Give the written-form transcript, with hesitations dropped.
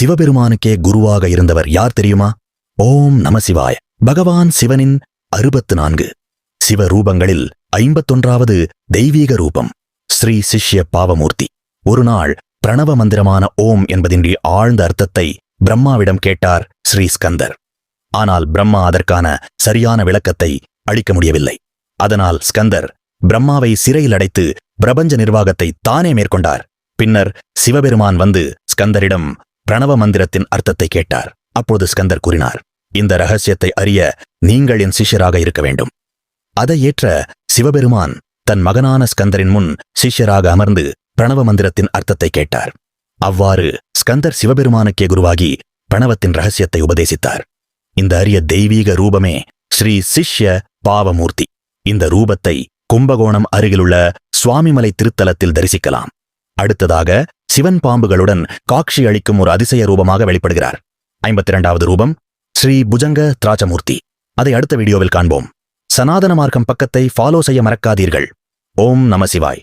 சிவபெருமானுக்கே குருவாக இருந்தவர் யார் தெரியுமா? ஓம் நம சிவாய. பகவான் சிவனின் 64 சிவரூபங்களில் 51வது தெய்வீக ரூபம் ஸ்ரீ சிஷ்ய பாவமூர்த்தி. ஒரு நாள் பிரணவ மந்திரமான ஓம் என்பதின் ஆழ்ந்த அர்த்தத்தை பிரம்மாவிடம் கேட்டார் ஸ்ரீ ஸ்கந்தர். ஆனால் பிரம்மா அதற்கான சரியான விளக்கத்தை அளிக்க முடியவில்லை. அதனால் ஸ்கந்தர் பிரம்மாவை சிறையில் அடைத்து பிரபஞ்ச நிர்வாகத்தை தானே மேற்கொண்டார். பின்னர் சிவபெருமான் வந்து ஸ்கந்தரிடம் பிரணவ மந்திரத்தின் அர்த்தத்தை கேட்டார். அப்போது ஸ்கந்தர் கூறினார், இந்த ரகசியத்தை அறிய நீங்கள் என் சிஷ்யராக இருக்க வேண்டும். அதை ஏற்ற சிவபெருமான் தன் மகனான ஸ்கந்தரின் முன் சிஷ்யராக அமர்ந்து பிரணவ மந்திரத்தின் அர்த்தத்தை கேட்டார். அவ்வாறு ஸ்கந்தர் சிவபெருமானுக்கே குருவாகி பிரணவத்தின் ரகசியத்தை உபதேசித்தார். இந்த அரிய தெய்வீக ரூபமே ஸ்ரீ சிஷ்ய பாவமூர்த்தி. இந்த ரூபத்தை கும்பகோணம் அருகிலுள்ள சுவாமிமலை திருத்தலத்தில் தரிசிக்கலாம். அடுத்ததாக சிவன் பாம்புகளுடன் காட்சி அளிக்கும் ஒரு அதிசய ரூபமாக வெளிப்படுகிறார். 52வது ரூபம் ஸ்ரீ புஜங்க திராட்சமூர்த்தி. அதை அடுத்த வீடியோவில் காண்போம். சனாதன மார்க்கம் பக்கத்தை ஃபாலோ செய்ய மறக்காதீர்கள். ஓம் நம சிவாய்.